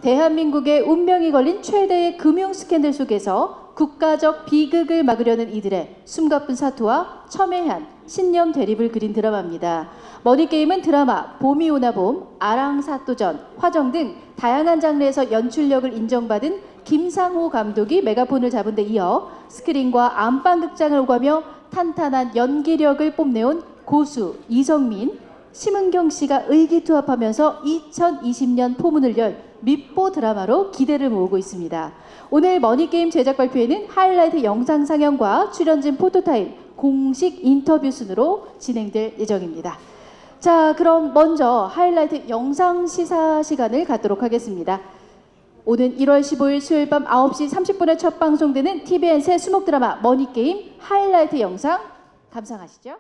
대한민국의 운명이 걸린 최대의 금융 스캔들 속에서 국가적 비극을 막으려는 이들의 숨가쁜 사투와 첨예한 신념 대립을 그린 드라마입니다. 머니게임은 드라마 봄이 오나 봄, 아랑사또전, 화정 등 다양한 장르에서 연출력을 인정받은 김상호 감독이 메가폰을 잡은 데 이어 스크린과 안방극장을 오가며 탄탄한 연기력을 뽐내온 고수 이성민, 심은경 씨가 의기투합하면서 2020년 포문을 열 mid보 드라마로 기대를 모으고 있습니다. 오늘 머니게임 제작 발표회는 하이라이트 영상 상영과 출연진 포토타임, 공식 인터뷰 순으로 진행될 예정입니다. 자, 그럼 먼저 하이라이트 영상 시사 시간을 갖도록 하겠습니다. 오는 1월 15일 수요일 밤 9시 30분에 첫 방송되는 TVN 새 수목 드라마 머니게임 하이라이트 영상 감상하시죠.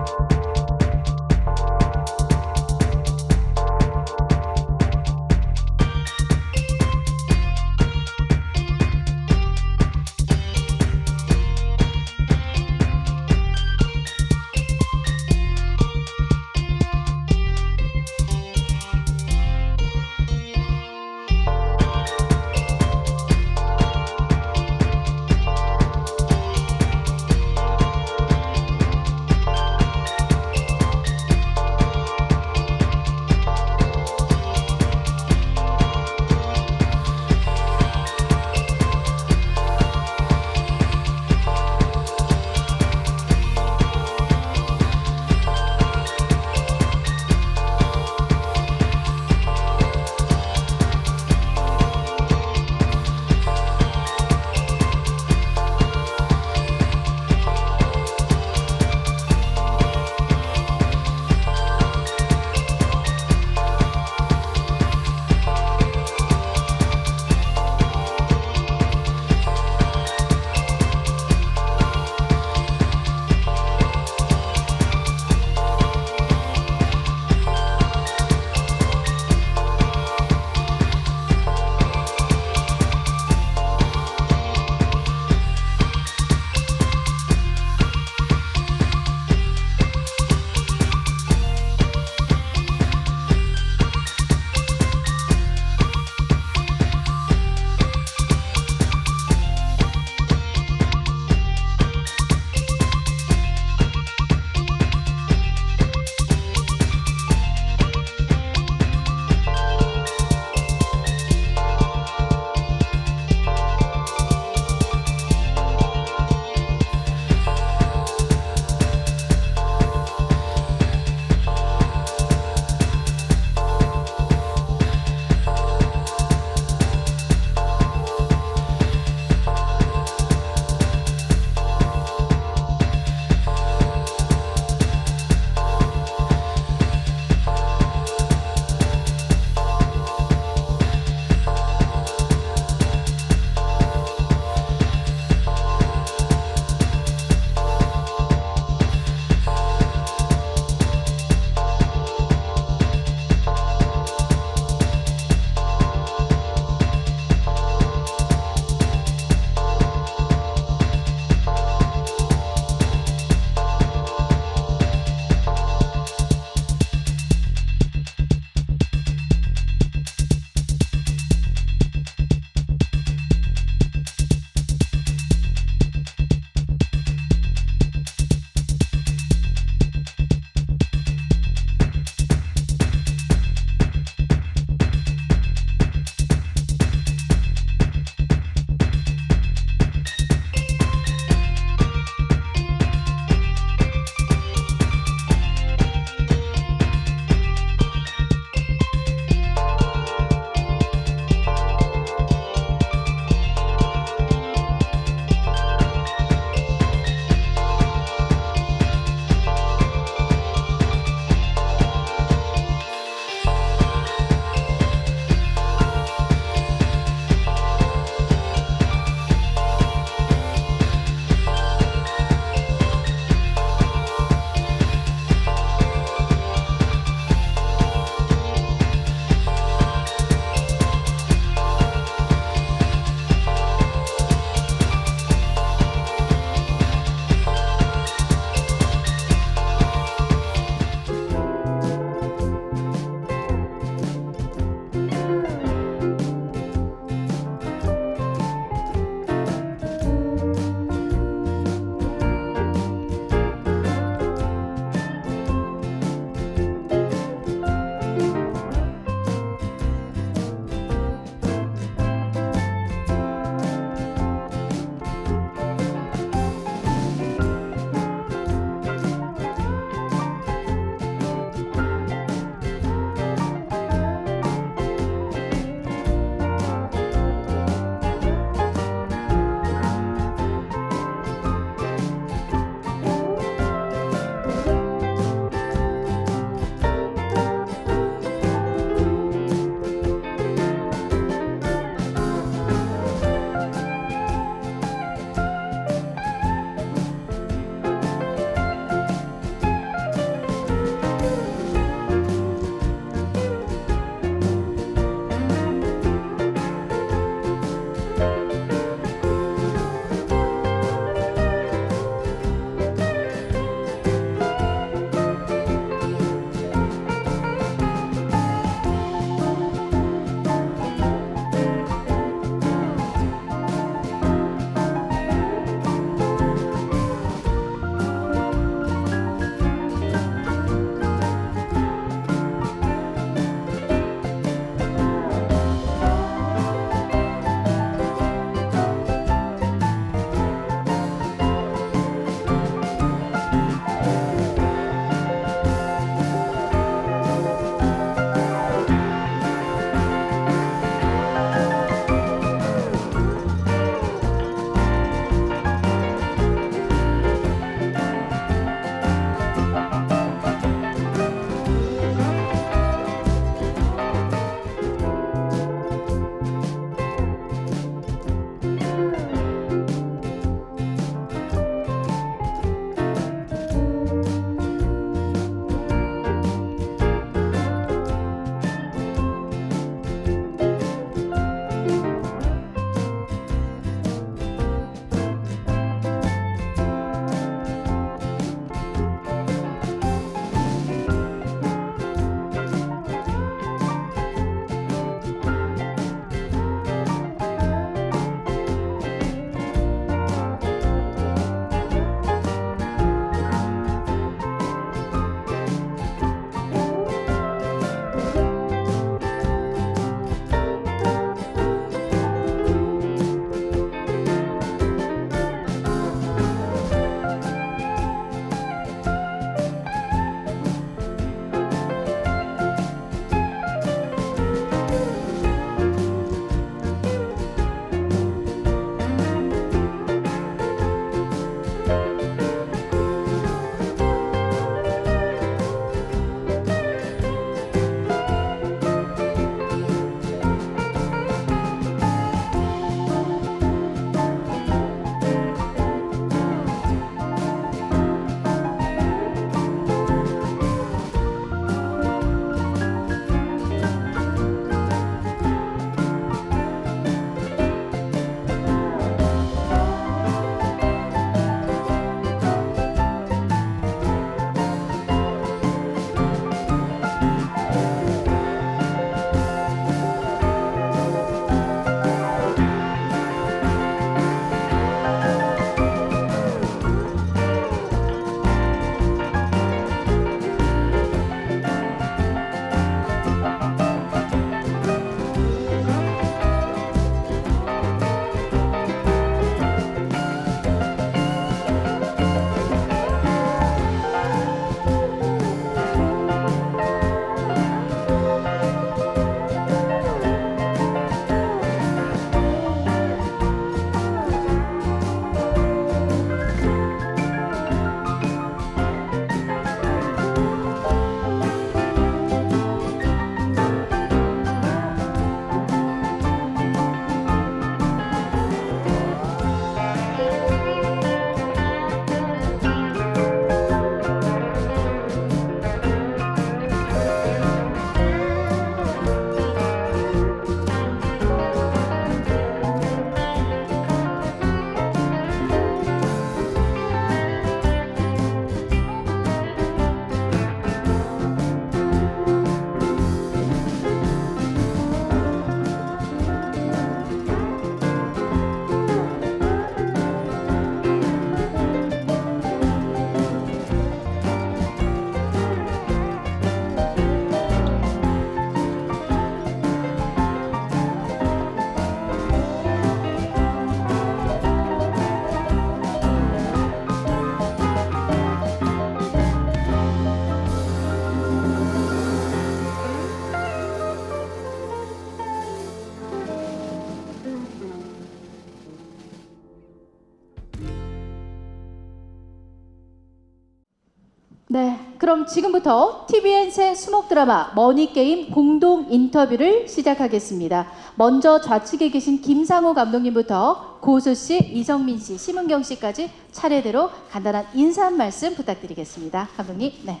그럼 지금부터 TVN 새 수목 드라마 머니게임 공동 인터뷰를 시작하겠습니다. 먼저 좌측에 계신 김상호 감독님부터 고수 씨, 이성민 씨, 심은경 씨까지 차례대로 간단한 인사 한 말씀 부탁드리겠습니다. 감독님, 네.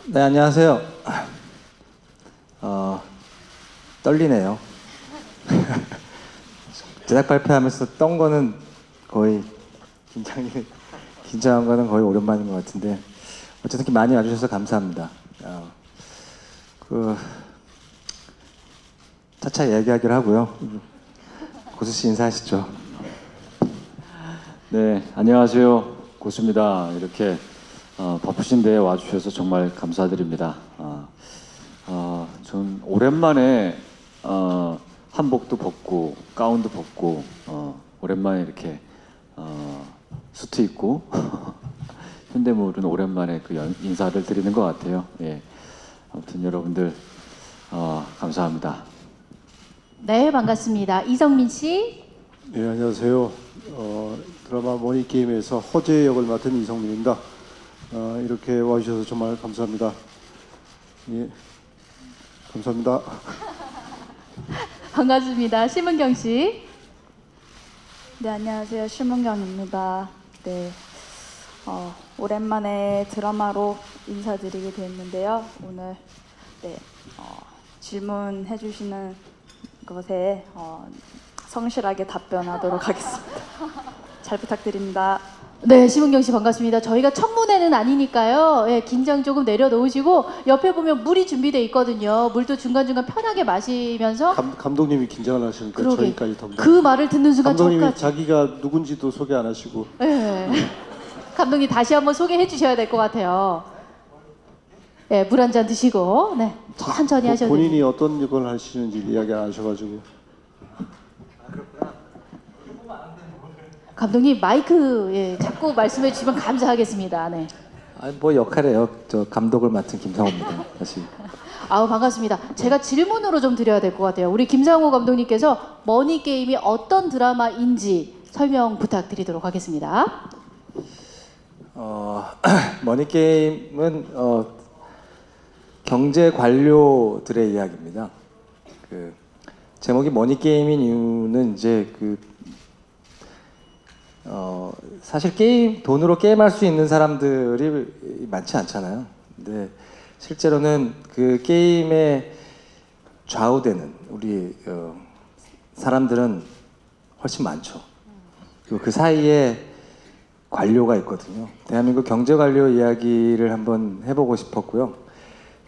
네, 안녕하세요. 떨리네요. 제작 발표하면서 떤 거는 거의 긴장한 거는 거의 오랜만인 것 같은데 어쨌든 이렇게 많이 와주셔서 감사합니다. 차차 얘기하기로 하고요. 고수 씨 인사하시죠. 네, 안녕하세요. 고수입니다. 이렇게 바쁘신 데에 와주셔서 정말 감사드립니다. 전 오랜만에 한복도 벗고 가운도 벗고 오랜만에 이렇게 수트 입고 현대물은 오랜만에 그 인사를 드리는 것 같아요. 예, 아무튼 여러분들 감사합니다. 네, 반갑습니다. 이성민 씨. 네, 안녕하세요. 드라마 머니게임에서 허재 역을 맡은 이성민입니다. 이렇게 와주셔서 정말 감사합니다. 예, 감사합니다. 반갑습니다. 심은경 씨. 네, 안녕하세요. 심은경입니다. 네, 오랜만에 드라마로 인사드리게 됐는데요. 오늘 질문해 주시는 것에 성실하게 답변하도록 하겠습니다. 잘 부탁드립니다. 네, 심은경 씨 반갑습니다. 저희가 청문회는 아니니까요. 예, 긴장 조금 내려놓으시고 옆에 보면 물이 준비되어 있거든요. 물도 중간중간 편하게 마시면서 감독님이 긴장을 하시니까 그러게. 저희까지 더 그 말을 듣는 순간 감독님이 저까지. 자기가 누군지도 소개 안 하시고 예. 감독님 다시 한번 소개해 주셔야 될 것 같아요. 예, 물 한 잔 드시고 네, 천천히 하셔도 본인이 됩니다. 어떤 역을 하시는지 이야기 안 하셔가지고 감독님 마이크 예, 자꾸 말씀해 주시면 감사하겠습니다. 네. 뭐 역할이에요. 저 감독을 맡은 김상호입니다. 다시. 아우 반갑습니다. 제가 질문으로 좀 드려야 될 것 같아요. 우리 김상호 감독님께서 머니게임이 어떤 드라마인지 설명 부탁드리도록 하겠습니다. 머니게임은 경제 관료들의 이야기입니다. 그 제목이 머니게임인 이유는 이제 사실 돈으로 게임할 수 있는 사람들이 많지 않잖아요. 근데 실제로는 그 게임에 좌우되는 우리 사람들은 훨씬 많죠. 그리고 그 사이에 관료가 있거든요. 대한민국 경제 관료 이야기를 한번 해보고 싶었고요.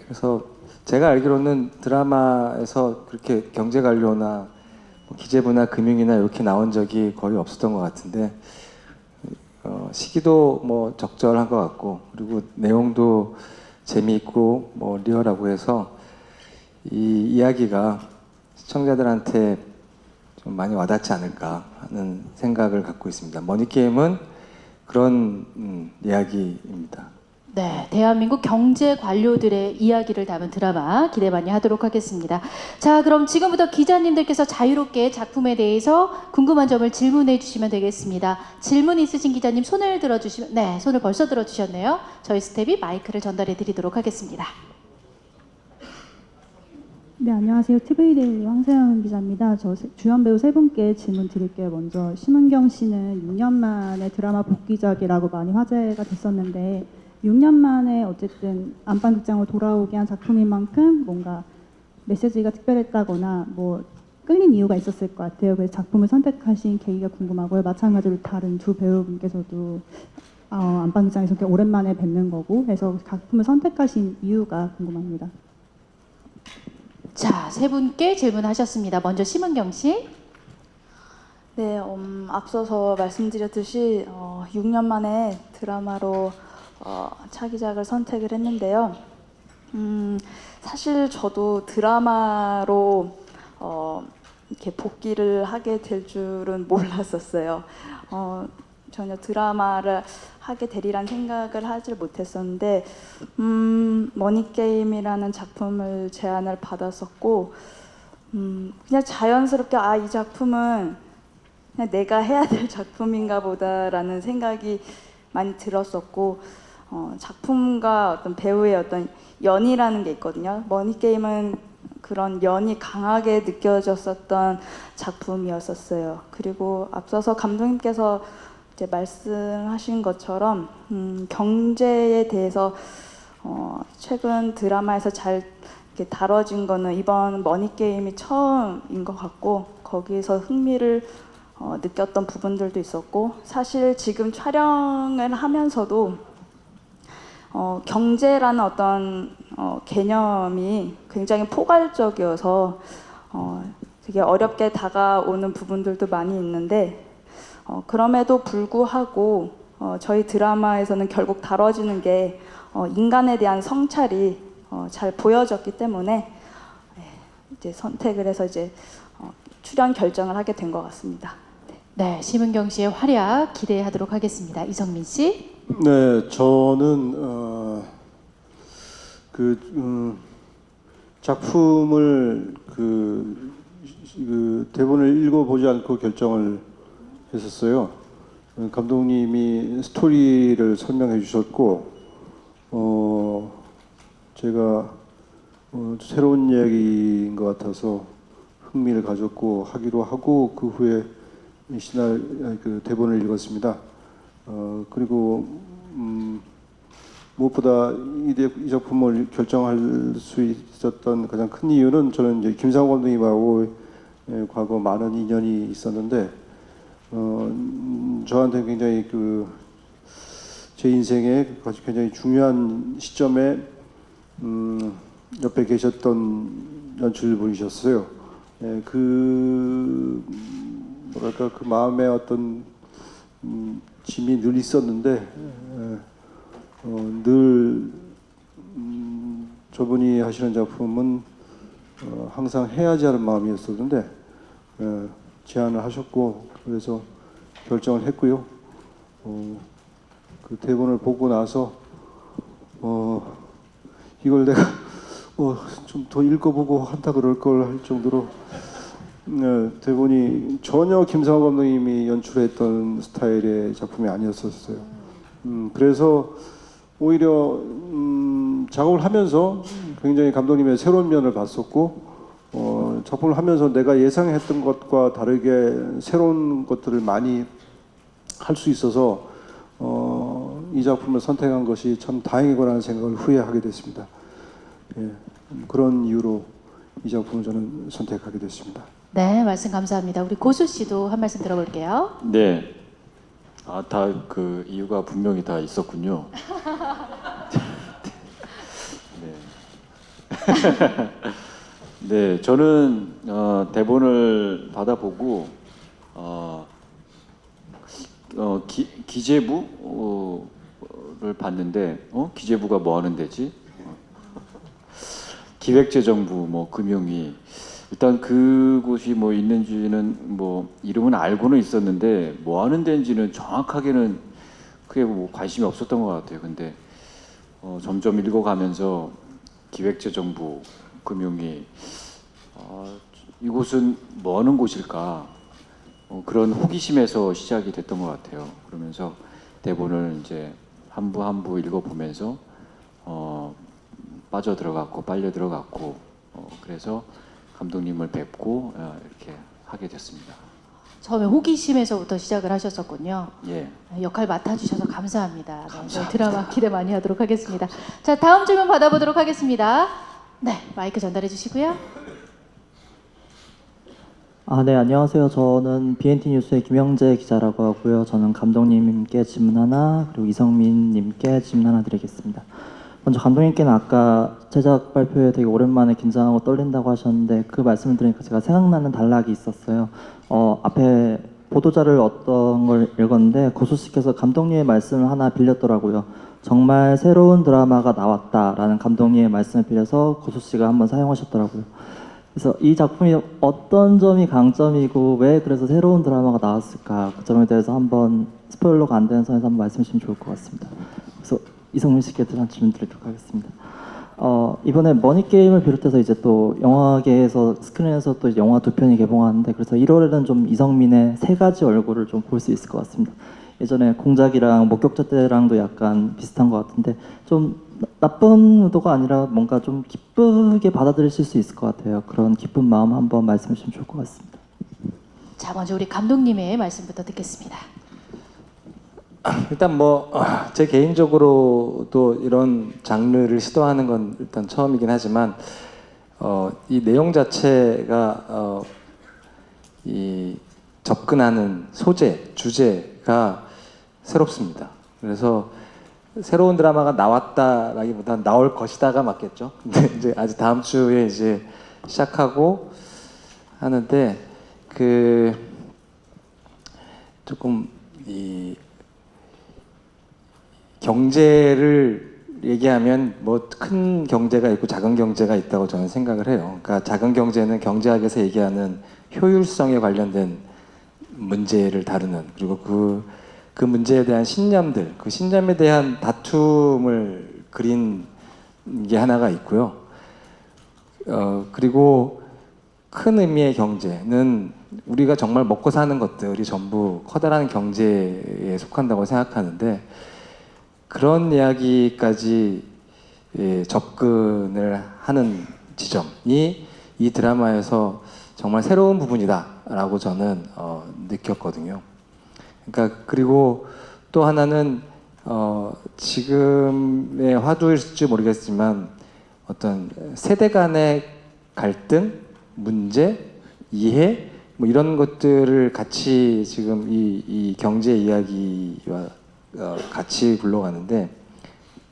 그래서 제가 알기로는 드라마에서 그렇게 경제 관료나 기재부나 금융이나 이렇게 나온 적이 거의 없었던 것 같은데 시기도 뭐 적절한 것 같고 그리고 내용도 재미있고 뭐 리얼하고 해서 이 이야기가 시청자들한테 좀 많이 와닿지 않을까 하는 생각을 갖고 있습니다. 머니게임은 그런 이야기입니다. 네, 대한민국 경제 관료들의 이야기를 담은 드라마 기대 많이 하도록 하겠습니다. 자, 그럼 지금부터 기자님들께서 자유롭게 작품에 대해서 궁금한 점을 질문해 주시면 되겠습니다. 질문 있으신 기자님 손을 들어주시면, 네, 손을 벌써 들어주셨네요. 저희 스텝이 마이크를 전달해 드리도록 하겠습니다. 네, 안녕하세요. TV데일리 황세영 기자입니다. 저 주연 배우 세 분께 질문 드릴게요. 먼저 심은경 씨는 6년 만에 드라마 복귀작이라고 많이 화제가 됐었는데 6년 만에 어쨌든 안방극장으로 돌아오게 한 작품인 만큼 뭔가 메시지가 특별했다거나 뭐 끌린 이유가 있었을 것 같아요. 그래서 작품을 선택하신 계기가 궁금하고요. 마찬가지로 다른 두 배우분께서도 안방극장에서 이렇게 오랜만에 뵙는 거고 해서 작품을 선택하신 이유가 궁금합니다. 자, 세 분께 질문하셨습니다. 먼저 심은경 씨. 네, 앞서서 말씀드렸듯이 6년 만에 드라마로 차기작을 선택을 했는데요. 사실 저도 드라마로 이렇게 복귀를 하게 될 줄은 몰랐었어요. 전혀 드라마를 하게 되리란 생각을 하질 못했었는데 머니게임이라는 작품을 제안을 받았었고 그냥 자연스럽게 이 작품은 그냥 내가 해야 될 작품인가 보다라는 생각이 많이 들었었고 작품과 어떤 배우의 어떤 연이라는 게 있거든요. 머니게임은 그런 연이 강하게 느껴졌었던 작품이었었어요. 그리고 앞서서 감독님께서 이제 말씀하신 것처럼 경제에 대해서 최근 드라마에서 잘 이렇게 다뤄진 거는 이번 머니게임이 처음인 것 같고, 거기서 흥미를 느꼈던 부분들도 있었고, 사실 지금 촬영을 하면서도 경제라는 어떤 개념이 굉장히 포괄적이어서 되게 어렵게 다가오는 부분들도 많이 있는데, 그럼에도 불구하고 저희 드라마에서는 결국 다뤄지는 게 인간에 대한 성찰이 잘 보여졌기 때문에 이제 선택을 해서 이제 출연 결정을 하게 된 것 같습니다. 네, 심은경 씨의 활약 기대하도록 하겠습니다. 이성민 씨. 네, 저는 작품을 그 대본을 읽어보지 않고 결정을 했었어요. 감독님이 스토리를 설명해 주셨고, 제가 새로운 이야기인 것 같아서 흥미를 가졌고 하기로 하고, 그 후에 그 대본을 읽었습니다. 그리고 무엇보다 이 작품을 결정할 수 있었던 가장 큰 이유는, 저는 이제 김상호 감독님하고 과거 많은 인연이 있었는데, 저한테 굉장히 제 인생에 굉장히 중요한 시점에 옆에 계셨던 연출분이셨어요. 뭐랄까, 그 마음에 어떤 짐이 늘 있었는데, 늘 저분이 하시는 작품은 항상 해야지 하는 마음이었었는데, 제안을 하셨고, 그래서 결정을 했고요. 그 대본을 보고 나서 이걸 내가 좀 더 읽어보고 한다 그럴 걸 할 정도로, 대본이 전혀 김상호 감독님이 연출했던 스타일의 작품이 아니었었어요. 그래서 오히려 작업을 하면서 굉장히 감독님의 새로운 면을 봤었고, 작품을 하면서 내가 예상했던 것과 다르게 새로운 것들을 많이 할 수 있어서 이 작품을 선택한 것이 참 다행이구나 하는 생각을 후회하게 됐습니다. 그런 이유로 이 작품을 저는 선택하게 됐습니다. 네, 말씀 감사합니다. 우리 고수 씨도 한 말씀 들어볼게요. 네. 다 그 이유가 분명히 다 있었군요. 네. 네, 저는 대본을 받아보고 기재부를 봤는데, 기재부가 뭐 하는 데지? 기획재정부, 뭐 금융위, 일단 그곳이 뭐 있는지는 뭐 이름은 알고는 있었는데 뭐 하는 데인지는 정확하게는 크게 뭐 관심이 없었던 것 같아요. 근데 점점 읽어가면서 기획재정부, 금융위, 이곳은 뭐 하는 곳일까? 그런 호기심에서 시작이 됐던 것 같아요. 그러면서 대본을 이제 한 부 한 부 읽어보면서 빠져 들어갔고 빨려 들어갔고, 그래서 감독님을 뵙고 이렇게 하게 됐습니다. 처음에 호기심에서부터 시작을 하셨었군요. 예. 역할 맡아주셔서 감사합니다. 네, 드라마 기대 많이 하도록 하겠습니다. 자, 다음 질문 받아보도록 하겠습니다. 네, 마이크 전달해 주시고요. 네, 안녕하세요. 저는 BNT 뉴스의 김영재 기자라고 하고요. 저는 감독님께 질문 하나, 그리고 이성민님께 질문 하나 드리겠습니다. 먼저 감독님께는 아까 제작 발표에 되게 오랜만에 긴장하고 떨린다고 하셨는데, 그 말씀을 들으니까 제가 생각나는 단락이 있었어요. 앞에 보도자를 어떤 걸 읽었는데 고수 씨께서 감독님의 말씀을 하나 빌렸더라고요. 정말 새로운 드라마가 나왔다라는 감독님의 말씀을 빌려서 고수 씨가 한번 사용하셨더라고요. 그래서 이 작품이 어떤 점이 강점이고 왜 그래서 새로운 드라마가 나왔을까, 그 점에 대해서 한번 스포일러가 안 되는 선에서 한번 말씀해 주시면 좋을 것 같습니다. 그래서 이성민 씨께 한 질문 드리도록 하겠습니다. 이번에 머니게임을 비롯해서 이제 또 영화계에서 스크린에서 또 영화 2편이 개봉하는데, 그래서 1월에는 좀 이성민의 3가지 얼굴을 좀 볼 수 있을 것 같습니다. 예전에 공작이랑 목격자 때랑도 약간 비슷한 것 같은데 좀 나쁜 의도가 아니라 뭔가 좀 기쁘게 받아들이실 수 있을 것 같아요. 그런 기쁜 마음 한번 말씀해 주시면 좋을 것 같습니다. 자, 먼저 우리 감독님의 말씀부터 듣겠습니다. 일단 뭐 제 개인적으로도 이런 장르를 시도하는 건 일단 처음이긴 하지만 이 내용 자체가 이 접근하는 소재, 주제가 새롭습니다. 그래서 새로운 드라마가 나왔다라기보다는 나올 것이다가 맞겠죠. 근데 이제 아직 다음 주에 이제 시작하고 하는데 그 조금 이 경제를 얘기하면 뭐 큰 경제가 있고 작은 경제가 있다고 저는 생각을 해요. 그러니까 작은 경제는 경제학에서 얘기하는 효율성에 관련된 문제를 다루는 그리고 그 문제에 대한 신념들, 그 신념에 대한 다툼을 그린 게 하나가 있고요. 그리고 큰 의미의 경제는 우리가 정말 먹고 사는 것들이 전부 커다란 경제에 속한다고 생각하는데 그런 이야기까지 접근을 하는 지점이 이 드라마에서 정말 새로운 부분이다라고 저는 느꼈거든요. 그러니까 그리고 또 하나는 지금의 화두일지 모르겠지만 어떤 세대 간의 갈등, 문제, 이해 뭐 이런 것들을 같이 지금 이 경제 이야기와 같이 굴러가는데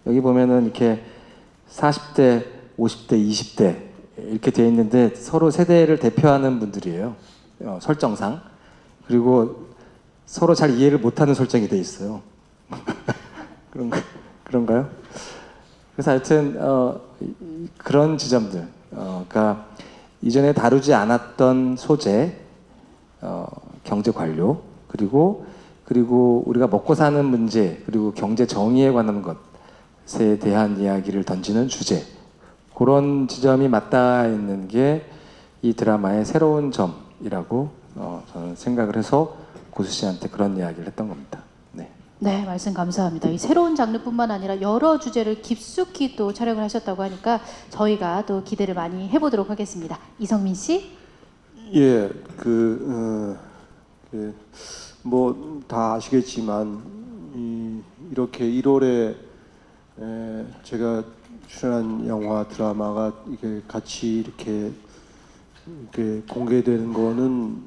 여기 보면은 이렇게 40대, 50대, 20대 이렇게 돼 있는데 서로 세대를 대표하는 분들이에요. 설정상. 그리고 서로 잘 이해를 못하는 설정이 돼 있어요. 그런가요? 그래서 하여튼 그런 지점들, 그러니까 이전에 다루지 않았던 소재, 경제 관료, 그리고 우리가 먹고 사는 문제, 그리고 경제 정의에 관한 것에 대한 이야기를 던지는 주제, 그런 지점이 맞닿아 있는 게 이 드라마의 새로운 점이라고 저는 생각을 해서 고수 씨한테 그런 이야기를 했던 겁니다. 네. 네, 말씀 감사합니다. 이 새로운 장르뿐만 아니라 여러 주제를 깊숙이 또 촬영을 하셨다고 하니까 저희가 또 기대를 많이 해보도록 하겠습니다. 이성민 씨? 예, 뭐 다 아시겠지만 이렇게 1월에 제가 출연한 영화 드라마가 이게 같이 이렇게 공개되는 거는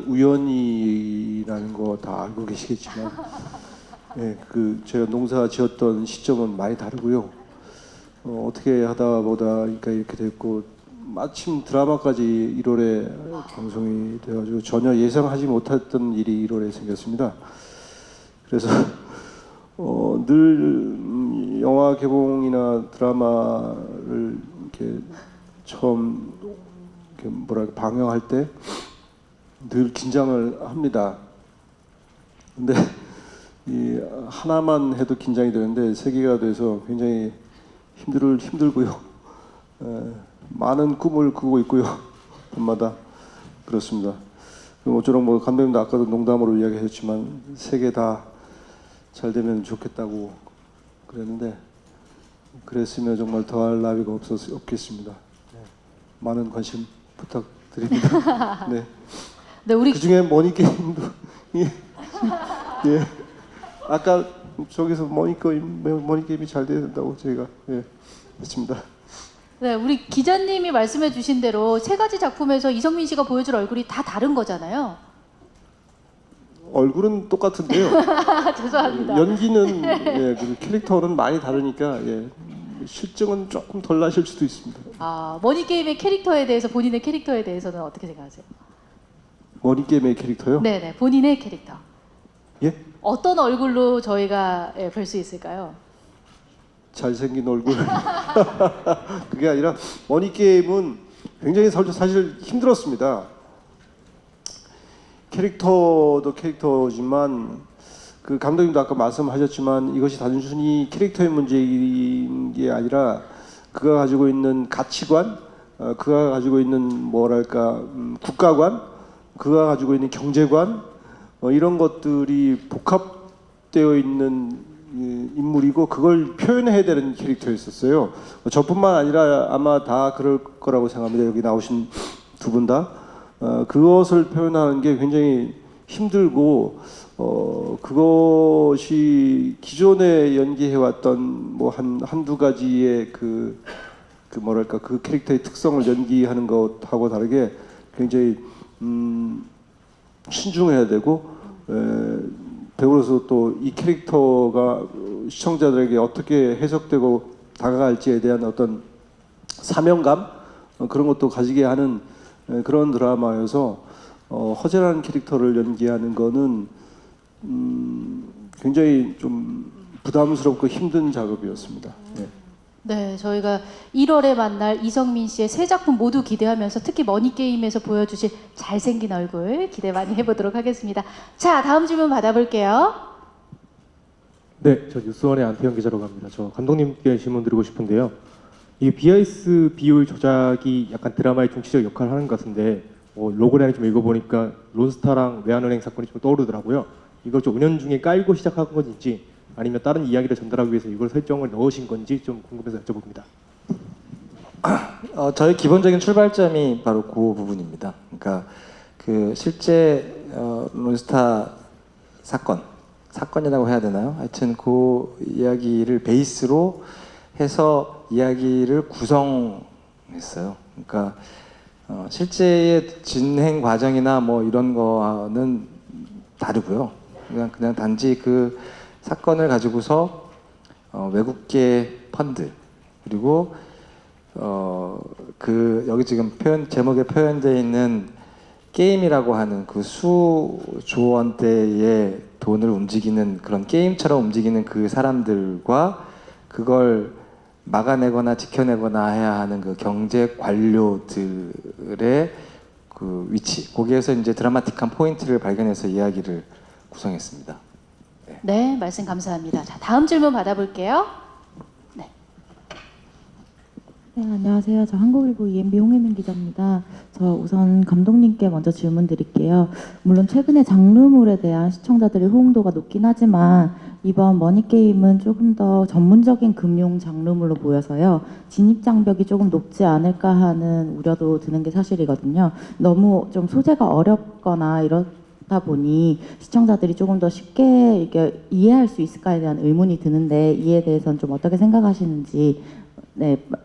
우연이라는 거 다 알고 계시겠지만, 예, 제가 농사 지었던 시점은 많이 다르고요. 어떻게 하다 보다 그러니까 이렇게 됐고 마침 드라마까지 1월에 방송이 돼가지고 전혀 예상하지 못했던 일이 1월에 생겼습니다. 그래서 늘 영화 개봉이나 드라마를 이렇게 처음 이렇게 방영할 때 늘 긴장을 합니다. 근데 이 하나만 해도 긴장이 되는데 세 개가 돼서 굉장히 힘들고요. 많은 꿈을 꾸고 있고요. 밤마다 그렇습니다. 모쪼록 뭐 감독님도 아까도 농담으로 이야기하셨지만 세 개 다 잘 되면 좋겠다고 그랬는데 그랬으면 정말 더할 나위가 없겠습니다. 네. 많은 관심 부탁드립니다. 네. 네, 우리 그 중에 머니 게임도 예. 예. 아까 저기서 머니 게임이 잘 돼야 된다고 저희가 했습니다. 네, 우리 기자님이 말씀해 주신 대로 세 가지 작품에서 이성민 씨가 보여줄 얼굴이 다 다른 거잖아요. 얼굴은 똑같은데요. 죄송합니다. 연기는 그 캐릭터는 많이 다르니까 실증은 조금 덜 나실 수도 있습니다. 아, 머니게임의 캐릭터에 대해서 본인의 캐릭터에 대해서는 어떻게 생각하세요? 머니 게임의 캐릭터요? 네네, 본인의 캐릭터. 예? 어떤 얼굴로 저희가 볼 수 있을까요? 잘생긴 얼굴. 그게 아니라 머니 게임은 굉장히 사실 힘들었습니다. 캐릭터도 캐릭터지만 그 감독님도 아까 말씀하셨지만 이것이 단순히 캐릭터의 문제인 게 아니라 그가 가지고 있는 가치관 그가 가지고 있는 뭐랄까 국가관, 그가 가지고 있는 경제관 이런 것들이 복합되어 있는 인물이고 그걸 표현해야 되는 캐릭터였었어요. 저뿐만 아니라 아마 다 그럴 거라고 생각합니다. 여기 나오신 두 분 다 그것을 표현하는 게 굉장히 힘들고 그것이 기존에 연기해왔던 뭐 한두 가지의 그 뭐랄까 그 캐릭터의 특성을 연기하는 것하고 다르게 굉장히 신중해야 되고 배우로서 또 이 캐릭터가 시청자들에게 어떻게 해석되고 다가갈지에 대한 어떤 사명감 그런 것도 가지게 하는 그런 드라마여서 허재라는 캐릭터를 연기하는 거는 굉장히 좀 부담스럽고 힘든 작업이었습니다. 네. 네, 저희가 1월에 만날 이성민 씨의 새 작품 모두 기대하면서 특히 머니게임에서 보여주실 잘생긴 얼굴 기대 많이 해보도록 하겠습니다. 자, 다음 질문 받아볼게요. 네, 저 뉴스원의 안태현 기자라고 합니다. 저 감독님께 질문 드리고 싶은데요. 이 BIS 비율 조작이 약간 드라마의 중시적 역할을 하는 것 같은데 로그라인을 좀 읽어보니까 론스타랑 외환은행 사건이 좀 떠오르더라고요. 이걸 좀 은연중에 깔고 시작한 건지 아니면 다른 이야기를 전달하기 위해서 이걸 설정을 넣으신 건지 좀 궁금해서 여쭤봅니다. 저희 기본적인 출발점이 바로 그 부분입니다. 그러니까 그 실제 론스타 사건이라고 해야 되나요? 하여튼 그 이야기를 베이스로 해서 이야기를 구성했어요. 그러니까 실제의 진행 과정이나 뭐 이런 거는 다르고요. 그냥 단지 그 사건을 가지고서 외국계 펀드 그리고 그 여기 지금 제목에 표현되어 있는 게임이라고 하는 그 수조 원대의 돈을 움직이는 그런 게임처럼 움직이는 그 사람들과 그걸 막아내거나 지켜내거나 해야 하는 그 경제 관료들의 그 위치 거기에서 이제 드라마틱한 포인트를 발견해서 이야기를 구성했습니다. 네, 말씀 감사합니다. 자, 다음 질문 받아볼게요. 네, 안녕하세요. 저 한국일보 EMB 홍혜민 기자입니다. 저 우선 감독님께 먼저 질문 드릴게요. 물론 최근에 장르물에 대한 시청자들의 호응도가 높긴 하지만 이번 머니게임은 조금 더 전문적인 금융 장르물로 보여서요. 진입 장벽이 조금 높지 않을까 하는 우려도 드는 게 사실이거든요. 너무 좀 소재가 어렵거나 이렇다 보니 시청자들이 조금 더 쉽게 이게 이해할 수 있을까에 대한 의문이 드는데 이에 대해서는 좀 어떻게 생각하시는지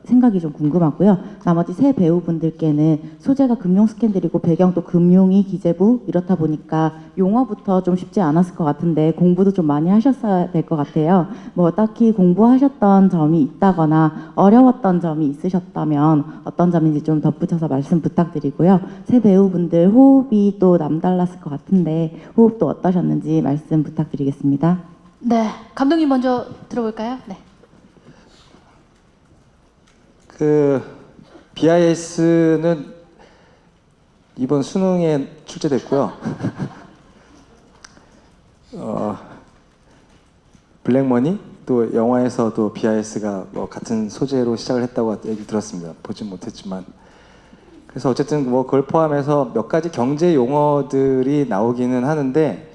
생각이 좀 궁금하고요. 나머지 세 배우분들께는 소재가 금융 스캔들이고 배경도 금융위 기재부 이렇다 보니까 용어부터 좀 쉽지 않았을 것 같은데 공부도 좀 많이 하셨어야 될 것 같아요. 뭐 딱히 공부하셨던 점이 있다거나 어려웠던 점이 있으셨다면 어떤 점인지 좀 덧붙여서 말씀 부탁드리고요. 세 배우분들 호흡이 또 남달랐을 것 같은데 호흡도 어떠셨는지 말씀 부탁드리겠습니다. 네, 감독님 먼저 들어볼까요? 네. 그 BIS는 이번 수능에 출제됐고요. 블랙머니 또 영화에서도 BIS가 뭐 같은 소재로 시작을 했다고 얘기 들었습니다. 보진 못했지만 그래서 어쨌든 뭐 그걸 포함해서 몇 가지 경제 용어들이 나오기는 하는데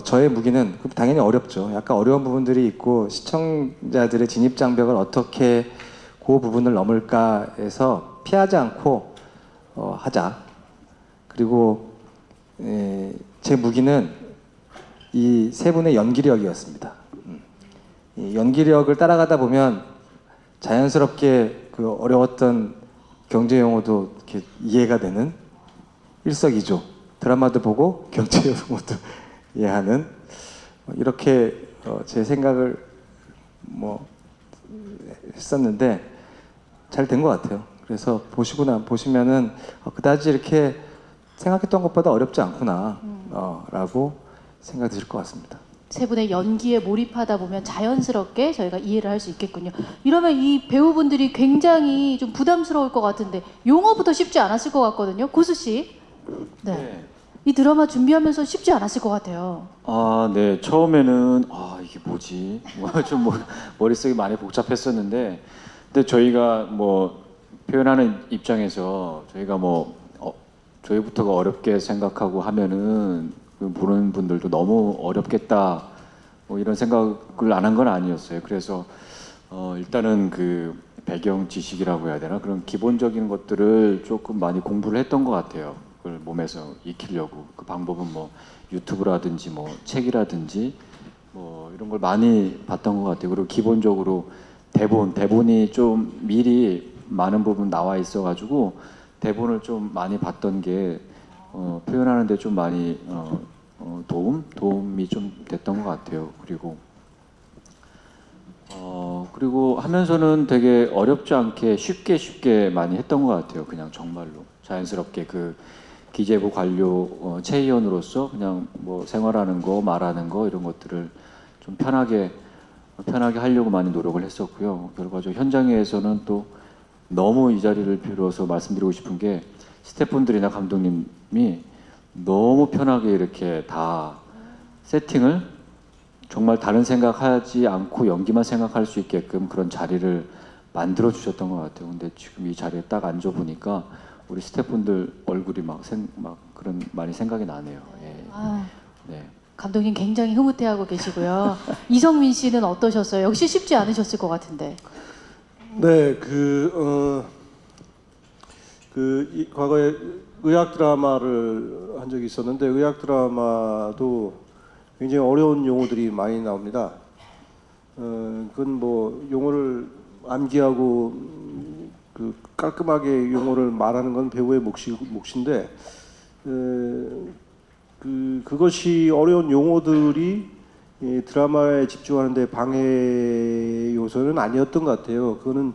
저의 무기는 당연히 어렵죠. 약간 어려운 부분들이 있고 시청자들의 진입 장벽을 어떻게 그 부분을 넘을까 해서 피하지 않고 하자. 그리고 제 무기는 이 세 분의 연기력이었습니다. 이 연기력을 따라가다 보면 자연스럽게 그 어려웠던 경제 용어도 이렇게 이해가 되는 일석이조. 드라마도 보고 경제 용어도 이해하는 이렇게 제 생각을 뭐 했었는데 잘 된 것 같아요. 그래서 보시면은 그다지 이렇게 생각했던 것보다 어렵지 않구나 라고 생각이 드실 것 같습니다. 세 분의 연기에 몰입하다 보면 자연스럽게 저희가 이해를 할 수 있겠군요. 이러면 이 배우분들이 굉장히 좀 부담스러울 것 같은데 용어부터 쉽지 않았을 것 같거든요. 고수 씨. 네. 이 드라마 준비하면서 쉽지 않았을 것 같아요. 네. 처음에는 이게 뭐지? 좀 머릿속이 많이 복잡했었는데 근데 저희가 뭐 표현하는 입장에서 저희가 뭐 저희부터가 어렵게 생각하고 하면은 그 보는 분들도 너무 어렵겠다 뭐 이런 생각을 안 한 건 아니었어요. 그래서 일단은 그 배경 지식이라고 해야 되나 그런 기본적인 것들을 조금 많이 공부를 했던 것 같아요. 그걸 몸에서 익히려고 그 방법은 뭐 유튜브라든지 뭐 책이라든지 뭐 이런 걸 많이 봤던 것 같아요. 그리고 기본적으로 대본이 좀 미리 많은 부분 나와 있어가지고 대본을 좀 많이 봤던 게 표현하는데 좀 많이 도움이 좀 됐던 것 같아요. 그리고 하면서는 되게 어렵지 않게 쉽게 많이 했던 것 같아요. 그냥 정말로 자연스럽게 그 기재부 관료 체의원으로서 그냥 뭐 생활하는 거 말하는 거 이런 것들을 좀 편하게 하려고 많이 노력을 했었고요. 결과적으로 현장에서는 또 너무 이 자리를 빌어서 말씀드리고 싶은 게 스태프분들이나 감독님이 너무 편하게 이렇게 다 세팅을 정말 다른 생각하지 않고 연기만 생각할 수 있게끔 그런 자리를 만들어 주셨던 것 같아요. 근데 지금 이 자리에 딱 앉아 보니까 우리 스태프분들 얼굴이 막 그런 많이 생각이 나네요. 예. 네. 감독님 굉장히 흐뭇해하고 계시고요. 이성민 씨는 어떠셨어요? 역시 쉽지 않으셨을 것 같은데. 네, 과거에 의학 드라마를 한 적이 있었는데 의학 드라마도 굉장히 어려운 용어들이 많이 나옵니다. 그건 뭐 용어를 암기하고 그 깔끔하게 용어를 말하는 건 배우의 몫인데 그것이 어려운 용어들이 이 드라마에 집중하는데 방해 요소는 아니었던 것 같아요. 그거는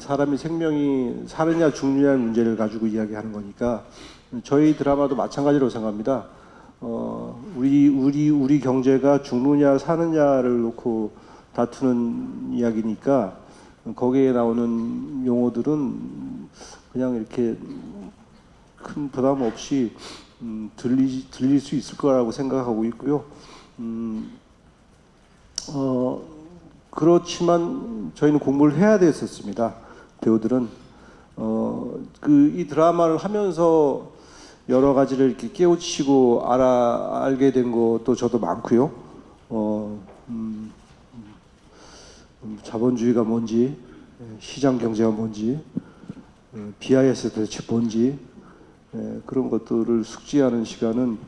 사람이 생명이 사느냐 죽느냐의 문제를 가지고 이야기하는 거니까 저희 드라마도 마찬가지로 생각합니다. 우리 경제가 죽느냐 사느냐를 놓고 다투는 이야기니까 거기에 나오는 용어들은 그냥 이렇게 큰 부담 없이 들릴 수 있을 거라고 생각하고 있고요. 그렇지만 저희는 공부를 해야 됐었습니다. 배우들은 이 드라마를 하면서 여러 가지를 이렇게 깨우치고 알게 된 것도 저도 많고요. 자본주의가 뭔지, 시장 경제가 뭔지, BIS가 도대체 뭔지 그런 것들을 숙지하는 시간은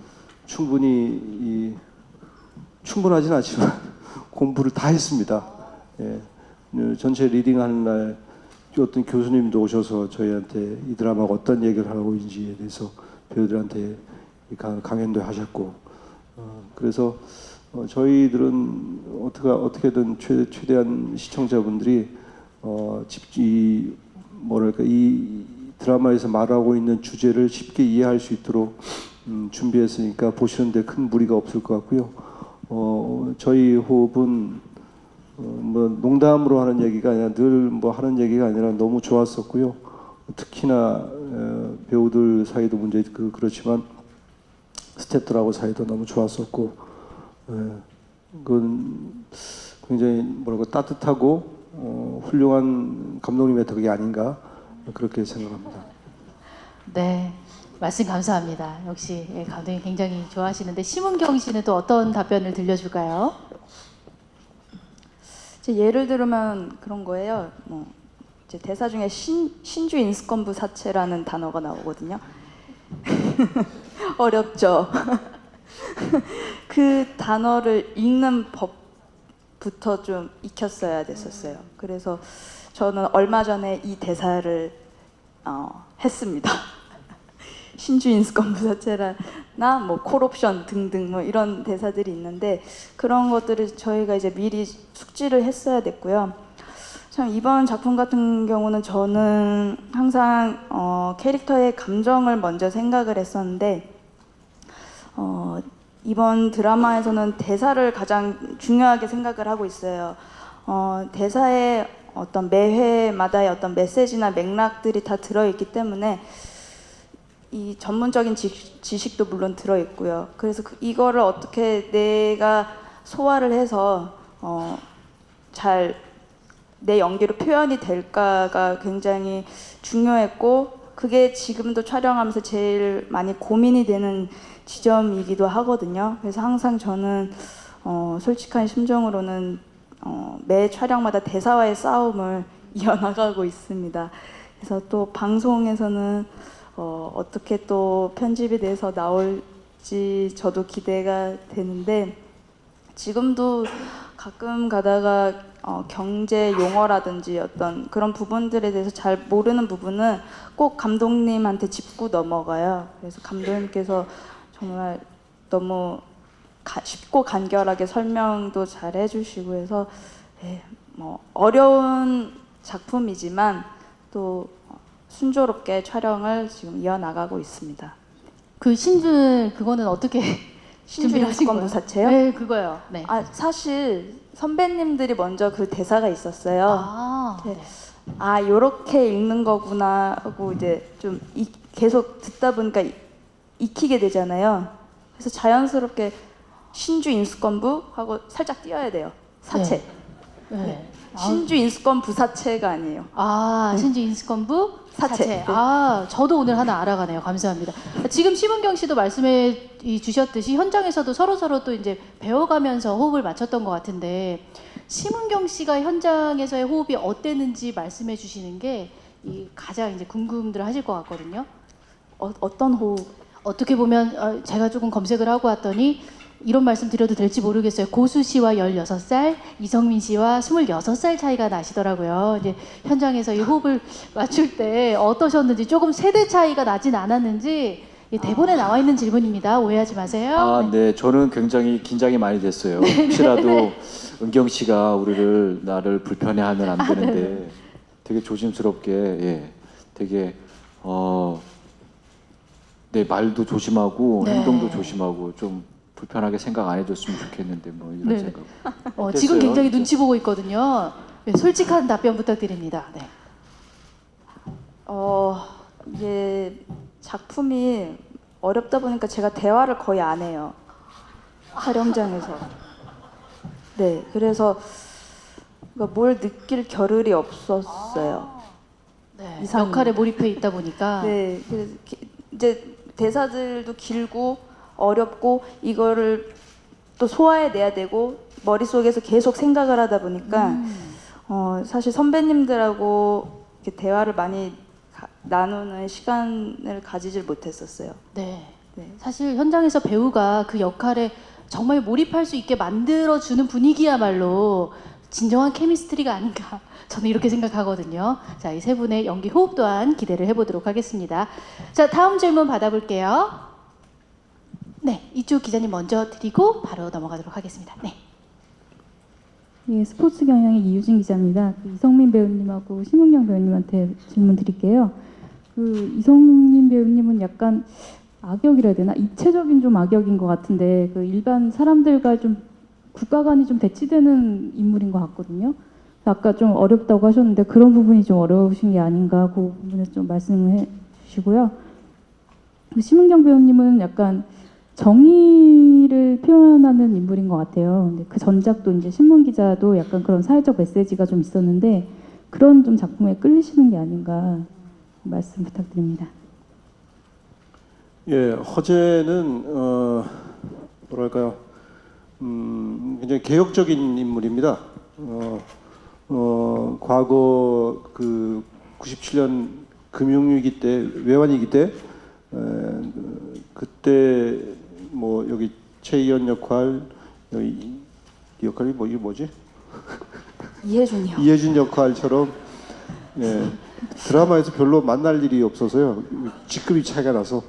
충분하진 않지만 공부를 다 했습니다. 전체 리딩하는 날 어떤 교수님도 오셔서 저희한테 이 드라마가 어떤 얘기를 하고 있는지에 대해서 배우들한테 강연도 하셨고 그래서 저희들은 어떻게든 최대한 시청자분들이 이 드라마에서 말하고 있는 주제를 쉽게 이해할 수 있도록 준비했으니까 보시는데 큰 무리가 없을 것 같고요. 저희 호흡은 뭐 농담으로 하는 얘기가 아니라 늘 뭐 하는 얘기가 아니라 너무 좋았었고요. 특히나 배우들 사이도 문제 있고 그렇지만 스태프들하고 사이도 너무 좋았었고 그건 굉장히 따뜻하고 훌륭한 감독님의 덕이 아닌가 그렇게 생각합니다. 네, 말씀 감사합니다. 역시 감독님 굉장히 좋아하시는데 심은경 씨는 또 어떤 답변을 들려줄까요? 예를 들면 그런 거예요. 이제 대사 중에 신주 인수권부 사채라는 단어가 나오거든요. 어렵죠. 그 단어를 읽는 법부터 좀 익혔어야 됐었어요. 그래서 저는 얼마 전에 이 대사를 했습니다. 신주 인수권부 사채나 뭐 콜옵션 등등 뭐 이런 대사들이 있는데 그런 것들을 저희가 이제 미리 숙지를 했어야 됐고요. 참 이번 작품 같은 경우는 저는 항상 캐릭터의 감정을 먼저 생각을 했었는데 이번 드라마에서는 대사를 가장 중요하게 생각을 하고 있어요. 대사의 어떤 매 회마다의 어떤 메시지나 맥락들이 다 들어있기 때문에 이 전문적인 지식도 물론 들어있고요. 그래서 이거를 어떻게 내가 소화를 해서 잘 내 연기로 표현이 될까가 굉장히 중요했고 그게 지금도 촬영하면서 제일 많이 고민이 되는 지점이기도 하거든요. 그래서 항상 저는 솔직한 심정으로는 매 촬영마다 대사와의 싸움을 이어나가고 있습니다. 그래서 또 방송에서는 어떻게 또 편집이 돼서 나올지 저도 기대가 되는데 지금도 가끔 가다가 경제 용어라든지 어떤 그런 부분들에 대해서 잘 모르는 부분은 꼭 감독님한테 짚고 넘어가요. 그래서 감독님께서 정말 너무 쉽고 간결하게 설명도 잘 해주시고 해서 뭐 어려운 작품이지만 또 순조롭게 촬영을 지금 이어나가고 있습니다. 그 신줄 그거는 어떻게 준비를 하신 신주인권 거예요? 부사체요? 네, 그거요. 네. 사실 선배님들이 먼저 그 대사가 있었어요. 네. 요렇게 읽는 거구나 하고 이제 좀 계속 듣다 보니까 익히게 되잖아요. 그래서 자연스럽게 신주 인수권부 하고 살짝 띄어야 돼요. 사체. 네. 신주 인수권 부사체가 아니에요. 신주 인수권부 사체. 네. 저도 오늘 하나 알아가네요. 감사합니다. 지금 심은경 씨도 말씀해 주셨듯이 현장에서도 서로 또 이제 배워가면서 호흡을 맞췄던 것 같은데 심은경 씨가 현장에서의 호흡이 어땠는지 말씀해 주시는 게 가장 이제 궁금들 하실 것 같거든요. 어떤 호흡? 어떻게 보면 제가 조금 검색을 하고 왔더니 이런 말씀 드려도 될지 모르겠어요. 고수 씨와 16살, 이성민 씨와 26살 차이가 나시더라고요. 이제 현장에서 이 호흡을 맞출 때 어떠셨는지 조금 세대 차이가 나진 않았는지 대본에 나와 있는 질문입니다. 오해하지 마세요. 네, 저는 굉장히 긴장이 많이 됐어요. 혹시라도 은경 씨가 나를 불편해하면 안 되는데 되게 조심스럽게 되게 네, 말도 조심하고 행동도 조심하고 좀 불편하게 생각 안 해줬으면 좋겠는데 뭐 이런 생각. 지금 어땠어요? 굉장히 눈치 보고 있거든요. 솔직한 답변 부탁드립니다. 네. 이게 작품이 어렵다 보니까 제가 대화를 거의 안 해요. 촬영장에서. 네, 그래서 뭘 느낄 겨를이 없었어요. 네, 역할에 몰입해 있다 보니까. 네, 그래서 이제 대사들도 길고 어렵고 이거를 또 소화해내야 되고 머릿속에서 계속 생각을 하다 보니까 사실 선배님들하고 이렇게 대화를 많이 나누는 시간을 가지질 못했었어요. 네. 사실 현장에서 배우가 그 역할에 정말 몰입할 수 있게 만들어주는 분위기야말로 진정한 케미스트리가 아닌가 저는 이렇게 생각하거든요. 자, 이 세 분의 연기 호흡 또한 기대를 해보도록 하겠습니다. 자, 다음 질문 받아볼게요. 네, 이쪽 기자님 먼저 드리고 바로 넘어가도록 하겠습니다. 네. 예, 스포츠 경향의 이유진 기자입니다. 이성민 배우님하고 심은경 배우님한테 질문 드릴게요. 이성민 배우님은 약간 악역이라 해야 되나? 입체적인 좀 악역인 것 같은데 일반 사람들과 좀 국가 간이 좀 대치되는 인물인 것 같거든요. 아까 좀 어렵다고 하셨는데 그런 부분이 좀 어려우신 게 아닌가 그 부분에 좀 말씀해 주시고요. 심은경 배우님은 약간 정의를 표현하는 인물인 것 같아요. 근데 그 전작도 이제 신문 기자도 약간 그런 사회적 메시지가 좀 있었는데 그런 좀 작품에 끌리시는 게 아닌가 말씀 부탁드립니다. 허재는 뭐랄까요, 굉장히 개혁적인 인물입니다. 과거 97년 금융위기 때 외환위기 때 그때 뭐 여기 최희연 역할 이 역할이 뭐지? 이해준이요. 이해준 역할처럼 드라마에서 별로 만날 일이 없어서요. 직급이 차이가 나서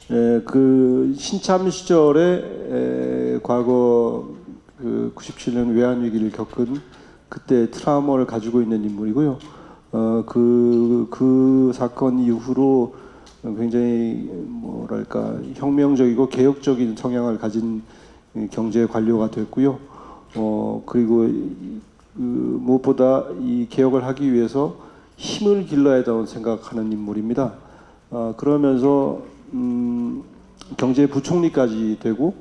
그 신참 시절에 과거 97년 외환 위기를 겪은 그때 트라우마를 가지고 있는 인물이고요. 그 사건 이후로 굉장히 뭐랄까 혁명적이고 개혁적인 성향을 가진 경제 관료가 됐고요. 그리고 무엇보다 이 개혁을 하기 위해서 힘을 길러야 한다고 생각하는 인물입니다. 그러면서 경제부총리까지 되고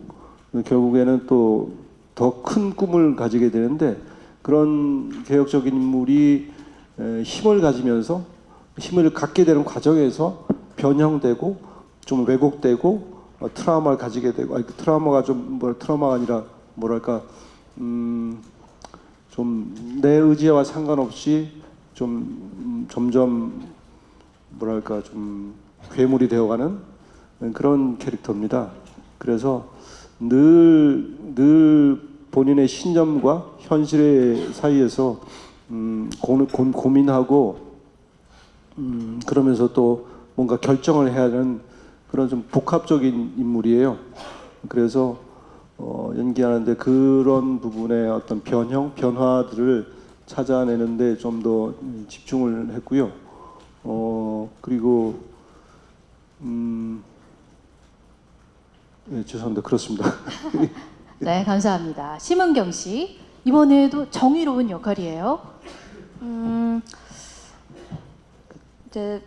결국에는 또 더 큰 꿈을 가지게 되는데 그런 개혁적인 인물이 힘을 가지면서 힘을 갖게 되는 과정에서 변형되고 좀 왜곡되고 트라우마를 가지게 되고 트라우마가 좀 트라우마가 아니라 뭐랄까 좀 내 의지와 상관없이 좀 점점 뭐랄까 좀 괴물이 되어가는 그런 캐릭터입니다. 그래서 늘 본인의 신념과 현실의 사이에서 고민하고 그러면서 또 뭔가 결정을 해야 하는 그런 좀 복합적인 인물이에요. 그래서 연기하는데 그런 부분의 어떤 변화들을 찾아내는데 좀 더 집중을 했고요. 그리고 네, 죄송합니다. 그렇습니다. 네, 감사합니다. 심은경 씨, 이번에도 정의로운 역할이에요. 이제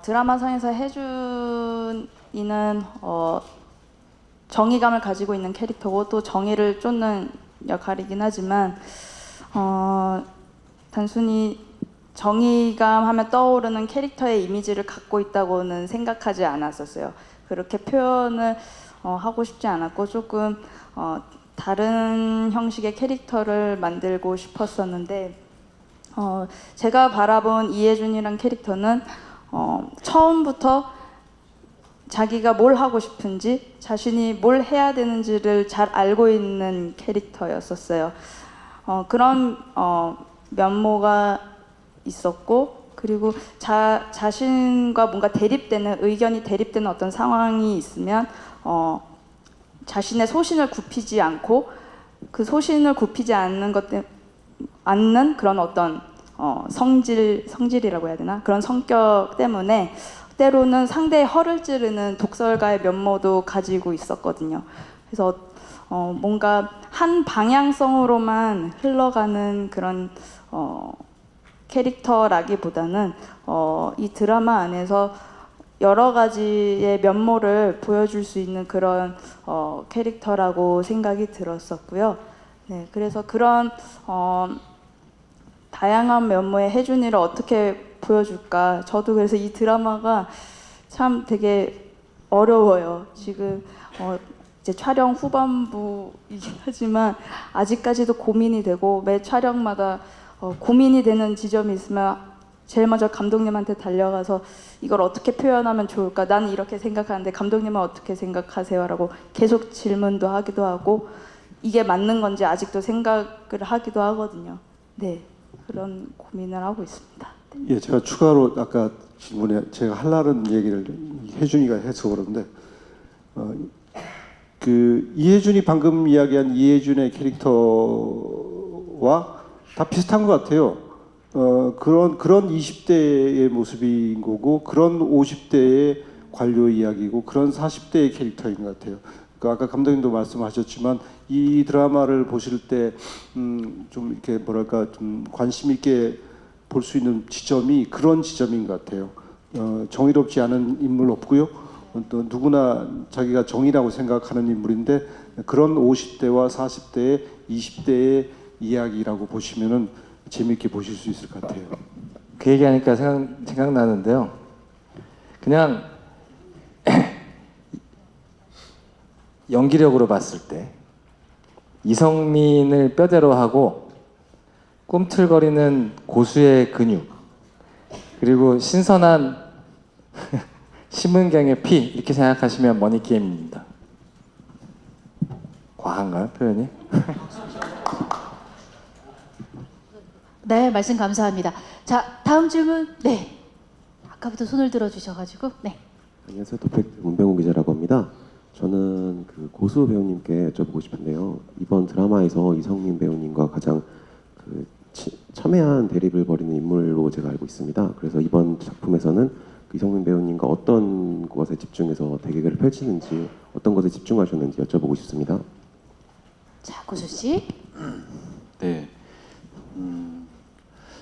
드라마상에서 혜준이는 정의감을 가지고 있는 캐릭터고 또 정의를 쫓는 역할이긴 하지만 단순히 정의감 하면 떠오르는 캐릭터의 이미지를 갖고 있다고는 생각하지 않았었어요. 그렇게 표현을 하고 싶지 않았고 조금 다른 형식의 캐릭터를 만들고 싶었었는데 제가 바라본 이혜준이란 캐릭터는 처음부터 자기가 뭘 하고 싶은지 자신이 뭘 해야 되는지를 잘 알고 있는 캐릭터였었어요. 그런 면모가 있었고 그리고 자신과 뭔가 의견이 대립되는 어떤 상황이 있으면 자신의 소신을 굽히지 않고 그 소신을 굽히지 않는 그런 어떤 성질이라고 해야 되나? 그런 성격 때문에 때로는 상대의 허를 찌르는 독설가의 면모도 가지고 있었거든요. 그래서 뭔가 한 방향성으로만 흘러가는 그런 캐릭터라기보다는 이 드라마 안에서 여러 가지의 면모를 보여줄 수 있는 그런 캐릭터라고 생각이 들었었고요. 네, 그래서 그런 다양한 면모의 혜준이를 어떻게 보여줄까. 저도 그래서 이 드라마가 참 되게 어려워요. 지금 이제 촬영 후반부이긴 하지만 아직까지도 고민이 되고 매 촬영마다 고민이 되는 지점이 있으면 제일 먼저 감독님한테 달려가서 이걸 어떻게 표현하면 좋을까? 나는 이렇게 생각하는데 감독님은 어떻게 생각하세요? 라고 계속 질문도 하기도 하고 이게 맞는 건지 아직도 생각을 하기도 하거든요. 네, 그런 고민을 하고 있습니다. 예, 제가 추가로 아까 질문에 제가 하려는 얘기를 혜준이가 해서 그런데 그 이혜준이 방금 이야기한 이혜준의 캐릭터와 다 비슷한 것 같아요. 그런 20대의 모습인 거고 그런 50대의 관료 이야기고 그런 40대의 캐릭터인 것 같아요. 그러니까 아까 감독님도 말씀하셨지만 이 드라마를 보실 때 좀 이렇게 뭐랄까 좀 관심 있게 볼 수 있는 지점이 그런 지점인 것 같아요. 정의롭지 않은 인물 없고요. 또 누구나 자기가 정의라고 생각하는 인물인데 그런 50대와 40대의 20대의 이야기라고 보시면은 재미있게 보실 수 있을 것 같아요. 그 얘기하니까 생각나는데요. 그냥 연기력으로 봤을 때 이성민을 뼈대로 하고 꿈틀거리는 고수의 근육 그리고 신선한 심은경의 피 이렇게 생각하시면 머니게임입니다. 과한가요 표현이? 네, 말씀 감사합니다. 자, 다음 질문. 네, 아까부터 손을 들어주셔가지고 네. 안녕하세요. 도팩트 문병우 기자라고 합니다. 저는 그 고수 배우님께 여쭤보고 싶은데요. 이번 드라마에서 이성민 배우님과 가장 그 첨예한 대립을 벌이는 인물로 제가 알고 있습니다. 그래서 이번 작품에서는 그 이성민 배우님과 어떤 것에 집중해서 대결을 펼치는지 어떤 것에 집중하셨는지 여쭤보고 싶습니다. 자, 고수 씨. 네.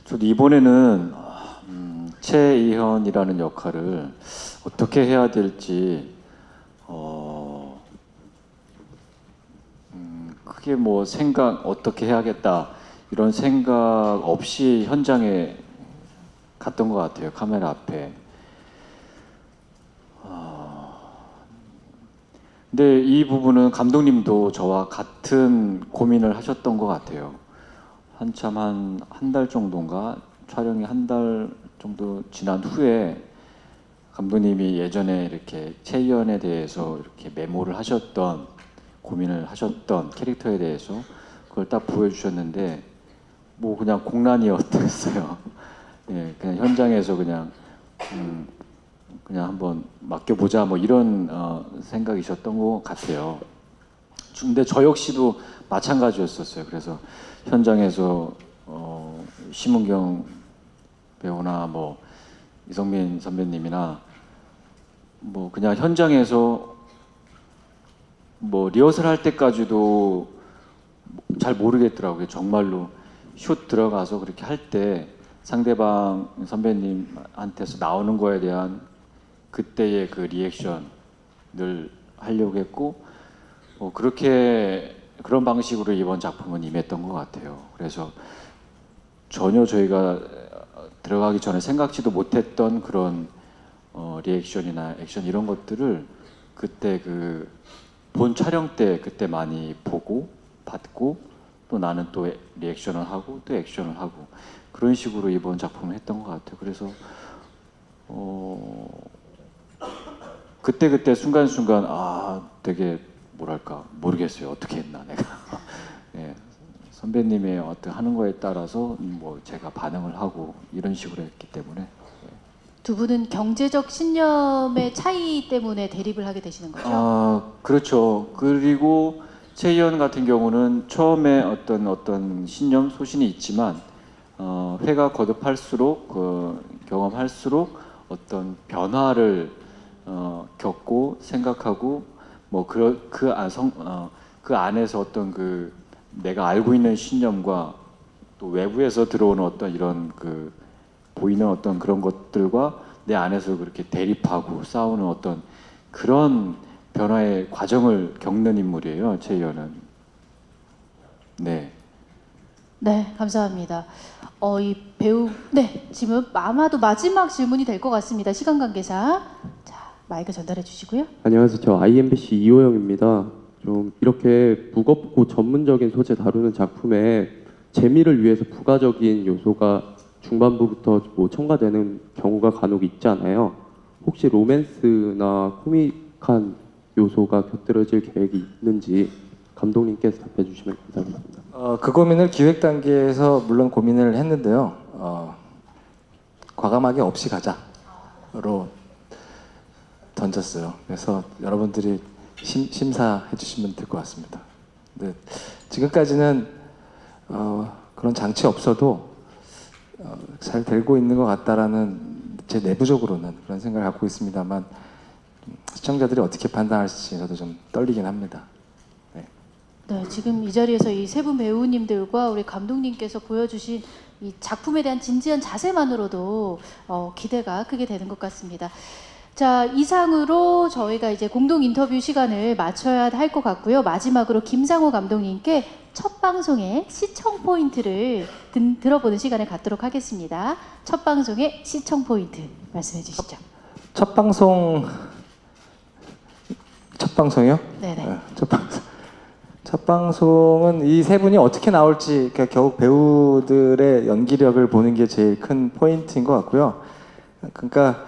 저도 이번에는 최이현이라는 역할을 어떻게 해야 될지 크게 뭐 생각 어떻게 해야겠다 이런 생각 없이 현장에 갔던 것 같아요. 카메라 앞에. 근데 이 부분은 감독님도 저와 같은 고민을 하셨던 것 같아요. 한참 한 달 정도인가 촬영이 한 달 정도 지난 후에 감독님이 예전에 이렇게 채희연에 대해서 이렇게 메모를 하셨던 고민을 하셨던 캐릭터에 대해서 그걸 딱 보여주셨는데 뭐 그냥 공란이었어요. 예, 그냥 현장에서 그냥 한번 맡겨보자 뭐 이런 생각이셨던 것 같아요. 근데 저 역시도 마찬가지였었어요. 그래서 현장에서 심은경 배우나 뭐 이성민 선배님이나 뭐 그냥 현장에서 뭐 리허설 할 때까지도 잘 모르겠더라고요. 정말로 슛 들어가서 그렇게 할 때 상대방 선배님한테서 나오는 거에 대한 그때의 그 리액션을 하려고 했고 그렇게 그런 방식으로 이번 작품은 임했던 것 같아요. 그래서 전혀 저희가 들어가기 전에 생각지도 못했던 그런 리액션이나 액션 이런 것들을 그때 그 본 촬영 때 그때 많이 보고 받고 또 나는 또 리액션을 하고 또 액션을 하고 그런 식으로 이번 작품을 했던 것 같아요. 그래서 그때 순간순간 되게 뭐랄까 모르겠어요. 어떻게 했나 내가. 예, 선배님의 어떤 하는 거에 따라서 뭐 제가 반응을 하고 이런 식으로 했기 때문에. 두 분은 경제적 신념의 차이 때문에 대립을 하게 되시는 거죠? 그렇죠. 그리고 최희연 같은 경우는 처음에 어떤 신념 소신이 있지만 회가 거듭할수록 경험할수록 어떤 변화를 겪고 생각하고 뭐 그 안에서 어떤 그 내가 알고 있는 신념과 또 외부에서 들어오는 어떤 이런 그 보이는 어떤 그런 것들과 내 안에서 그렇게 대립하고 싸우는 어떤 그런 변화의 과정을 겪는 인물이에요. 최희연은. 네. 네, 감사합니다. 이 배우, 네, 지금 아마도 마지막 질문이 될 것 같습니다. 시간 관계상. 자, 마이크 전달해 주시고요. 안녕하세요. 저 IMBC 이호영입니다. 좀 이렇게 무겁고 전문적인 소재 다루는 작품에 재미를 위해서 부가적인 요소가 중반부부터 뭐 첨가되는 경우가 간혹 있잖아요. 혹시 로맨스나 코믹한 요소가 곁들여질 계획이 있는지 감독님께서 답해 주시면 감사하겠습니다. 그 고민을 기획 단계에서 물론 고민을 했는데요. 과감하게 없이 가자로 던졌어요. 그래서 여러분들이 심사해 주시면 될 것 같습니다. 근데 지금까지는 그런 장치 없어도 잘 되고 있는 것 같다라는 제 내부적으로는 그런 생각을 갖고 있습니다만 시청자들이 어떻게 판단할지 저도 좀 떨리긴 합니다. 네, 지금 이 자리에서 이 세 분 배우님들과 우리 감독님께서 보여주신 이 작품에 대한 진지한 자세만으로도 기대가 크게 되는 것 같습니다. 자, 이상으로 저희가 이제 공동 인터뷰 시간을 마쳐야 할 것 같고요. 마지막으로 김상호 감독님께 첫 방송의 시청 포인트를 들어보는 시간을 갖도록 하겠습니다. 첫 방송의 시청 포인트 말씀해 주시죠. 첫 방송이요? 네네. 첫 방송은 이 세 분이 어떻게 나올지 겨우 배우들의 연기력을 보는 게 제일 큰 포인트인 것 같고요. 그러니까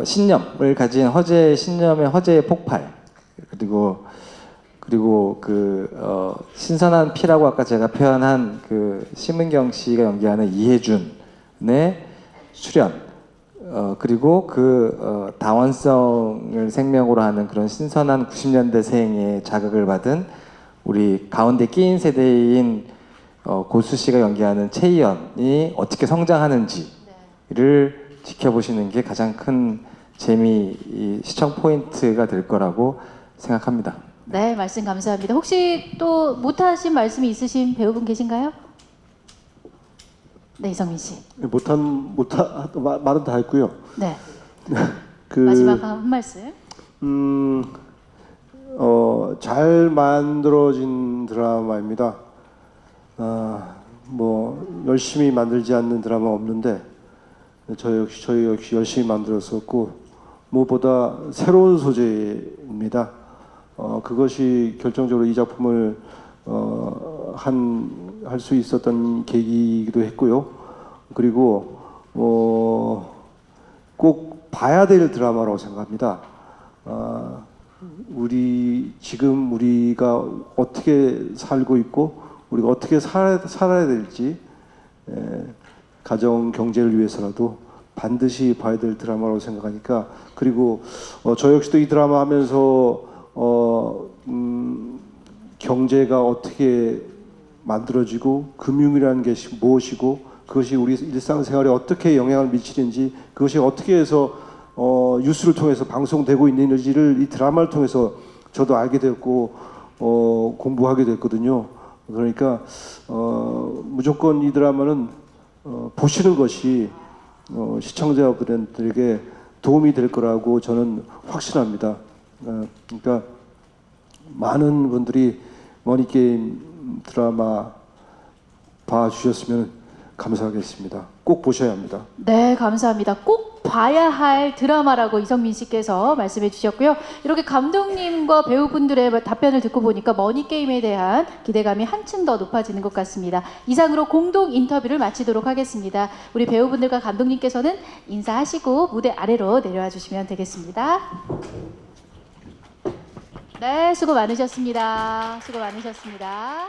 신념을 가진 허재의 폭발 그리고 신선한 피라고 아까 제가 표현한 심은경 씨가 연기하는 이혜준의 출연 그리고 다원성을 생명으로 하는 그런 신선한 90년대생의 자극을 받은 우리 가운데 끼인 세대인 고수 씨가 연기하는 최희연이 어떻게 성장하는지를 지켜보시는 게 가장 큰 시청 포인트가 될 거라고 생각합니다. 네, 말씀 감사합니다. 혹시 또 못하신 말씀이 있으신 배우분 계신가요? 네, 이성민 씨. 말은 다 했고요. 네. 마지막 한 말씀. 잘 만들어진 드라마입니다. 뭐 열심히 만들지 않는 드라마 없는데 저희 역시 열심히 만들었었고 무엇보다 새로운 소재입니다. 그것이 결정적으로 이 작품을 할 수 있었던 계기이기도 했고요. 그리고 꼭 봐야 될 드라마라고 생각합니다. 지금 우리가 어떻게 살고 있고 우리가 어떻게 살아야 될지 가정 경제를 위해서라도 반드시 봐야 될 드라마라고 생각하니까 그리고 저 역시도 이 드라마 하면서 경제가 어떻게 만들어지고 금융이라는 게 무엇이고 그것이 우리 일상생활에 어떻게 영향을 미치는지 그것이 어떻게 해서 뉴스를 통해서 방송되고 있는지를 이 드라마를 통해서 저도 알게 되었고 공부하게 됐거든요. 그러니까 무조건 이 드라마는 보시는 것이 시청자분들에게 도움이 될 거라고 저는 확신합니다. 그러니까 많은 분들이 머니게임 드라마 봐주셨으면 감사하겠습니다. 꼭 보셔야 합니다. 네, 감사합니다. 꼭 봐야 할 드라마라고 이성민 씨께서 말씀해 주셨고요. 이렇게 감독님과 배우분들의 답변을 듣고 보니까 머니게임에 대한 기대감이 한층 더 높아지는 것 같습니다. 이상으로 공동 인터뷰를 마치도록 하겠습니다. 우리 배우분들과 감독님께서는 인사하시고 무대 아래로 내려와 주시면 되겠습니다. 네, 수고 많으셨습니다. 수고 많으셨습니다.